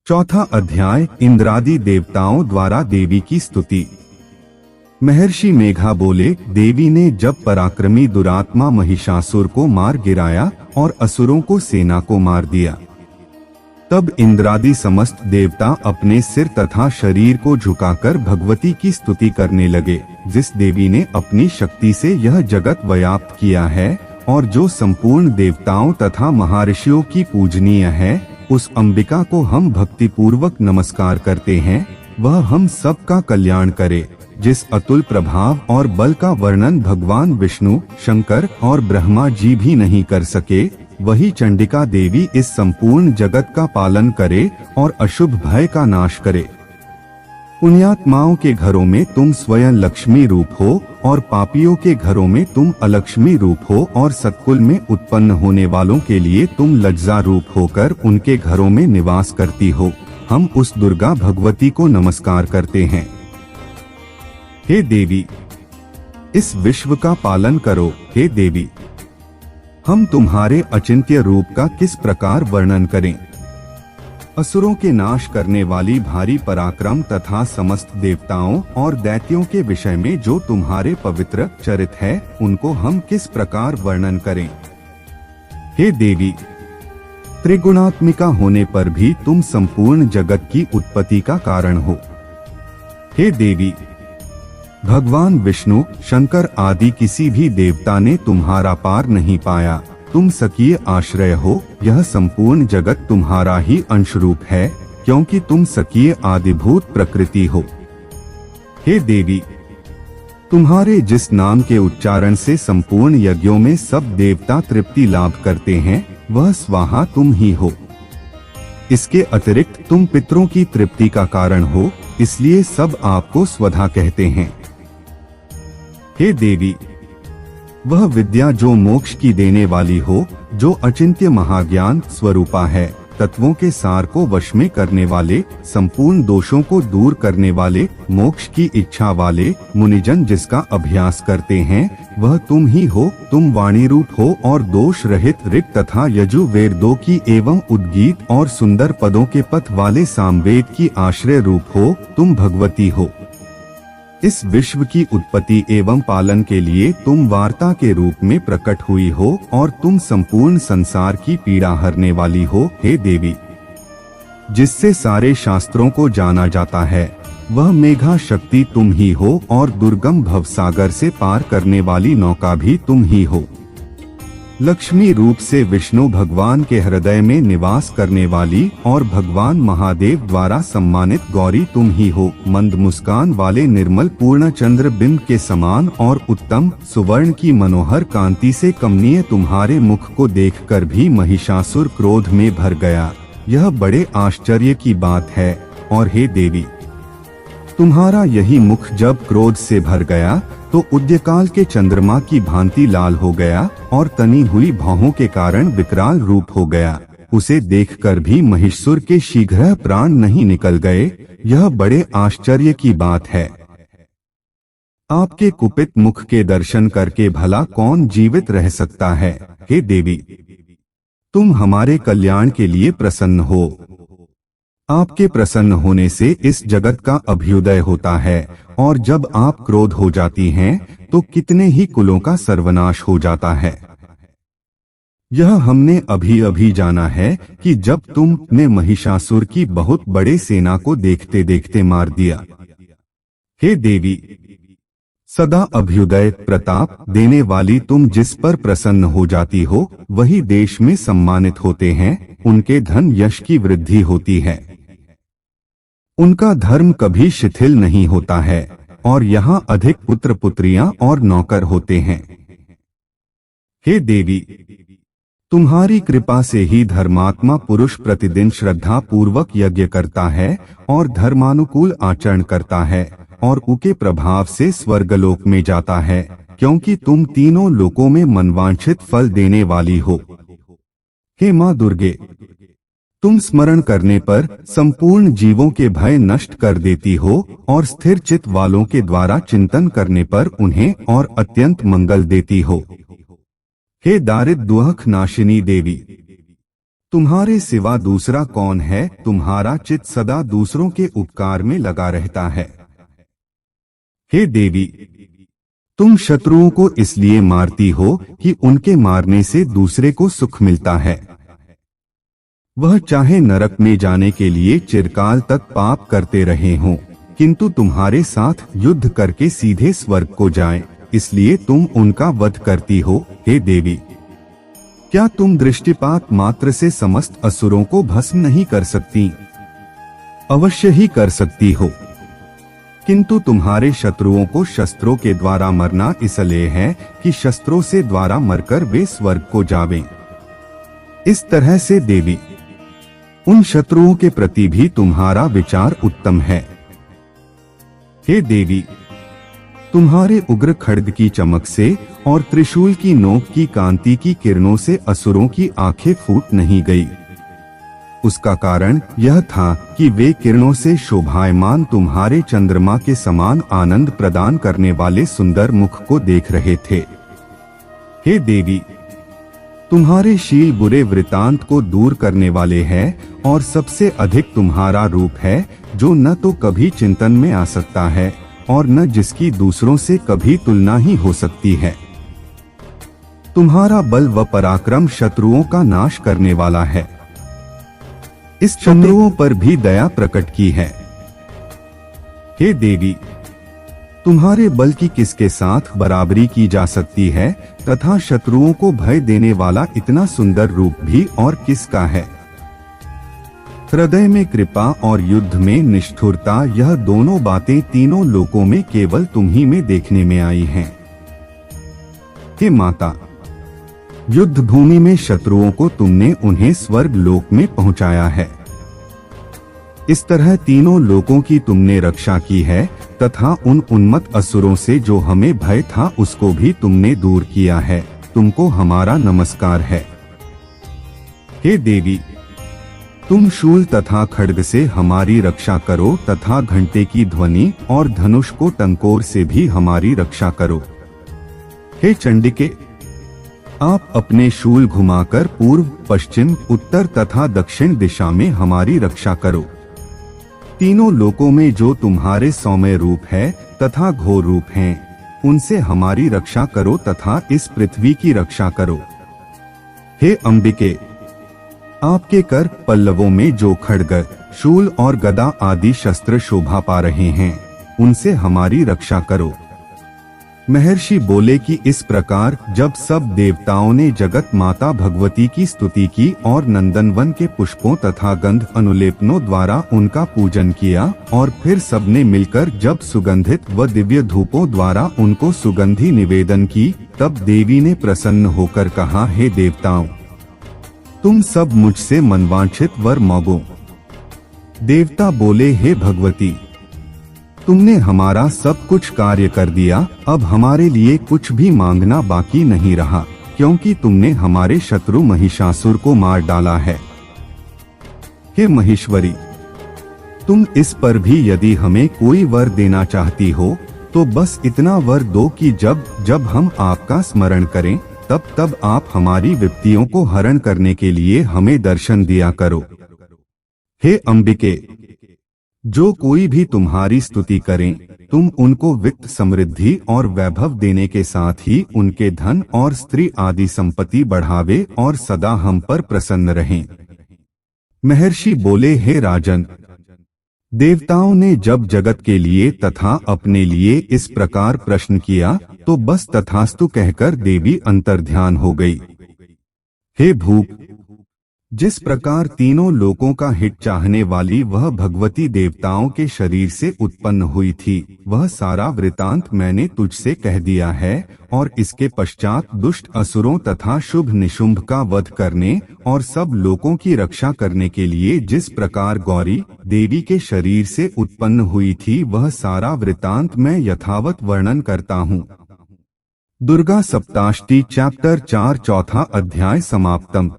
चौथा अध्याय इंद्रादि देवताओं द्वारा देवी की स्तुति। महर्षि मेघा बोले, देवी ने जब पराक्रमी दुरात्मा महिषासुर को मार गिराया और असुरों को सेना को मार दिया, तब इंद्रादि समस्त देवता अपने सिर तथा शरीर को झुकाकर भगवती की स्तुति करने लगे, जिस देवी ने अपनी शक्ति से यह जगत व्याप्त किया है और जो संपूर्ण देवताओं तथा महर्षियों की पूजनीय है। उस अंबिका को हम भक्ति पूर्वक नमस्कार करते हैं। वह हम सब का कल्याण करे। जिस अतुल प्रभाव और बल का वर्णन भगवान विष्णु, शंकर और ब्रह्मा जी भी नहीं कर सके, वही चंडिका देवी इस संपूर्ण जगत का पालन करे और अशुभ भय का नाश करे। पुण्यात्माओं के घरों में तुम स्वयं लक्ष्मी रूप हो और पापियों के घरों में तुम अलक्ष्मी रूप हो और सत्कुल में उत्पन्न होने वालों के लिए तुम लज्जा रूप होकर उनके घरों में निवास करती हो। हम उस दुर्गा भगवती को नमस्कार करते हैं। हे देवी, इस विश्व का पालन करो। हे देवी, हम तुम्हारे अचिंत्य रूप का किस प्रकार वर्णन करें। असुरों के नाश करने वाली भारी पराक्रम तथा समस्त देवताओं और दैत्यों के विषय में जो तुम्हारे पवित्र चरित्र है, उनको हम किस प्रकार वर्णन करें। हे देवी, त्रिगुणात्मिका होने पर भी तुम संपूर्ण जगत की उत्पत्ति का कारण हो। हे देवी, भगवान विष्णु, शंकर आदि किसी भी देवता ने तुम्हारा पार नहीं पाया। तुम सकीय आश्रय हो। यह संपूर्ण जगत तुम्हारा ही अंशरूप है, क्योंकि तुम सकीय आदिभूत प्रकृति हो। हे देवी, तुम्हारे जिस नाम के उच्चारण से संपूर्ण यज्ञों में सब देवता तृप्ति लाभ करते हैं, वह स्वाहा तुम ही हो। इसके अतिरिक्त तुम पितरों की तृप्ति का कारण हो, इसलिए सब आपको स्वधा कहते हैं। हे देवी, वह विद्या जो मोक्ष की देने वाली हो, जो अचिंत्य महाज्ञान स्वरूपा है, तत्वों के सार को वश में करने वाले, संपूर्ण दोषों को दूर करने वाले, मोक्ष की इच्छा वाले मुनिजन जिसका अभ्यास करते हैं, वह तुम ही हो। तुम वाणी रूप हो और दोष रहित ऋक् तथा यजुर्वेदों की एवं उद्गीत और सुंदर पदों के पथ वाले सामवेद की आश्रय रूप हो। तुम भगवती हो। इस विश्व की उत्पत्ति एवं पालन के लिए तुम वार्ता के रूप में प्रकट हुई हो और तुम संपूर्ण संसार की पीड़ा हरने वाली हो। हे देवी, जिससे सारे शास्त्रों को जाना जाता है, वह मेघा शक्ति तुम ही हो और दुर्गम भवसागर से पार करने वाली नौका भी तुम ही हो। लक्ष्मी रूप से विष्णु भगवान के हृदय में निवास करने वाली और भगवान महादेव द्वारा सम्मानित गौरी तुम ही हो। मंद मुस्कान वाले निर्मल पूर्ण चंद्र बिंब के समान और उत्तम सुवर्ण की मनोहर कांति से कमनीय तुम्हारे मुख को देखकर भी महिषासुर क्रोध में भर गया। यह बड़े आश्चर्य की बात है। और हे देवी, तुम्हारा यही मुख जब क्रोध से भर गया तो उद्यकाल के चंद्रमा की भांति लाल हो गया और तनी हुई भौहों के कारण विकराल रूप हो गया। उसे देखकर भी महिषासुर के शीघ्र प्राण नहीं निकल गए। यह बड़े आश्चर्य की बात है। आपके कुपित मुख के दर्शन करके भला कौन जीवित रह सकता है। हे देवी, तुम हमारे कल्याण के लिए प्रसन्न हो। आपके प्रसन्न होने से इस जगत का अभ्युदय होता है और जब आप क्रोध हो जाती हैं तो कितने ही कुलों का सर्वनाश हो जाता है। यह हमने अभी अभी जाना है कि जब तुमने महिषासुर की बहुत बड़े सेना को देखते देखते मार दिया। हे देवी, सदा अभ्युदय प्रताप देने वाली तुम जिस पर प्रसन्न हो जाती हो, वही देश में सम्मानित होते हैं। उनके धन यश की वृद्धि होती है। उनका धर्म कभी शिथिल नहीं होता है और यहाँ अधिक पुत्र पुत्रियां और नौकर होते हैं। हे देवी, तुम्हारी कृपा से ही धर्मात्मा पुरुष प्रतिदिन श्रद्धा पूर्वक यज्ञ करता है और धर्मानुकूल आचरण करता है और उनके प्रभाव से स्वर्गलोक में जाता है, क्योंकि तुम तीनों लोकों में मनवांछित फल देने वाली हो। हे माँ दुर्गे, तुम स्मरण करने पर संपूर्ण जीवों के भय नष्ट कर देती हो और स्थिर चित्त वालों के द्वारा चिंतन करने पर उन्हें और अत्यंत मंगल देती हो। हे दारिद्र्य दुख नाशिनी देवी, तुम्हारे सिवा दूसरा कौन है? तुम्हारा चित्त सदा दूसरों के उपकार में लगा रहता है। हे देवी, तुम शत्रुओं को इसलिए मारती हो कि उनके मारने से दूसरे को सुख मिलता है। वह चाहे नरक में जाने के लिए चिरकाल तक पाप करते रहे हों, किंतु तुम्हारे साथ युद्ध करके सीधे स्वर्ग को जाएं, इसलिए तुम उनका वध करती हो। हे देवी, क्या तुम दृष्टिपात मात्र से समस्त असुरों को भस्म नहीं कर सकती? अवश्य ही कर सकती हो, किंतु तुम्हारे शत्रुओं को शस्त्रों के द्वारा मरना इसलिए है कि शस्त्रों से द्वारा मरकर वे स्वर्ग को जावें। इस तरह से देवी, उन शत्रुओं के प्रति भी तुम्हारा विचार उत्तम है। हे देवी, तुम्हारे उग्र खड्ग की चमक से और त्रिशूल की नोक की कांति की किरणों से असुरों की आंखें फूट नहीं गई। उसका कारण यह था कि वे किरणों से शोभायमान तुम्हारे चंद्रमा के समान आनंद प्रदान करने वाले सुंदर मुख को देख रहे थे। हे देवी, तुम्हारे शील बुरे वृतांत को दूर करने वाले हैं और सबसे अधिक तुम्हारा रूप है जो न तो कभी चिंतन में आ सकता है और न जिसकी दूसरों से कभी तुलना ही हो सकती है। तुम्हारा बल व पराक्रम शत्रुओं का नाश करने वाला है। इस शत्रुओं पर भी दया प्रकट की है। हे देवी, तुम्हारे बल की किसके साथ बराबरी की जा सकती है तथा शत्रुओं को भय देने वाला इतना सुंदर रूप भी और किसका है? हृदय में कृपा और युद्ध में निष्ठुरता, यह दोनों बातें तीनों लोकों में केवल तुम ही में देखने में आई हैं। हे माता, युद्ध भूमि में शत्रुओं को तुमने उन्हें स्वर्ग लोक में पहुंचाया है। इस तरह तीनों लोकों की तुमने रक्षा की है तथा उन उन्मत्त असुरों से जो हमें भय था उसको भी तुमने दूर किया है। तुमको हमारा नमस्कार है। हे देवी, तुम शूल तथा खड्ग से हमारी रक्षा करो तथा घंटे की ध्वनि और धनुष को टंकोर से भी हमारी रक्षा करो। हे चंडिके, आप अपने शूल घुमाकर पूर्व, पश्चिम, उत्तर तथा दक्षिण दिशा में हमारी रक्षा करो। तीनों लोकों में जो तुम्हारे सौम्य रूप है तथा घोर रूप हैं, उनसे हमारी रक्षा करो तथा इस पृथ्वी की रक्षा करो। हे अंबिके, आपके कर पल्लवों में जो खड्ग, शूल और गदा आदि शस्त्र शोभा पा रहे हैं, उनसे हमारी रक्षा करो। महर्षि बोले कि इस प्रकार जब सब देवताओं ने जगत माता भगवती की स्तुति की और नंदनवन के पुष्पों तथा गंध अनुलेपनों द्वारा उनका पूजन किया और फिर सबने मिलकर जब सुगंधित व दिव्य धूपों द्वारा उनको सुगंधि निवेदन की, तब देवी ने प्रसन्न होकर कहा, हे देवताओं, तुम सब मुझसे मनवांछित वर मांगो। देवता बोले, हे भगवती, तुमने हमारा सब कुछ कार्य कर दिया, अब हमारे लिए कुछ भी मांगना बाकी नहीं रहा, क्योंकि तुमने हमारे शत्रु महिषासुर को मार डाला है। हे महेश्वरी, तुम इस पर भी यदि हमें कोई वर देना चाहती हो तो बस इतना वर दो कि जब जब हम आपका स्मरण करें तब तब आप हमारी विपत्तियों को हरण करने के लिए हमें दर्शन दिया करो। हे अंबिके, जो कोई भी तुम्हारी स्तुति करें, तुम उनको वित्त, समृद्धि और वैभव देने के साथ ही उनके धन और स्त्री आदि संपत्ति बढ़ावे और सदा हम पर प्रसन्न रहें। महर्षि बोले, हे राजन, देवताओं ने जब जगत के लिए तथा अपने लिए इस प्रकार प्रश्न किया तो बस तथास्तु कहकर देवी अंतर्ध्यान हो गई। हे भूप, जिस प्रकार तीनों लोकों का हित चाहने वाली वह भगवती देवताओं के शरीर से उत्पन्न हुई थी, वह सारा वृतांत मैंने तुझसे कह दिया है और इसके पश्चात दुष्ट असुरों तथा शुभ निशुंभ का वध करने और सब लोकों की रक्षा करने के लिए जिस प्रकार गौरी देवी के शरीर से उत्पन्न हुई थी, वह सारा वृतांत मैं यथावत वर्णन करता हूँ। दुर्गा सप्ताष्टी चैप्टर 4 चौथा अध्याय समाप्तम।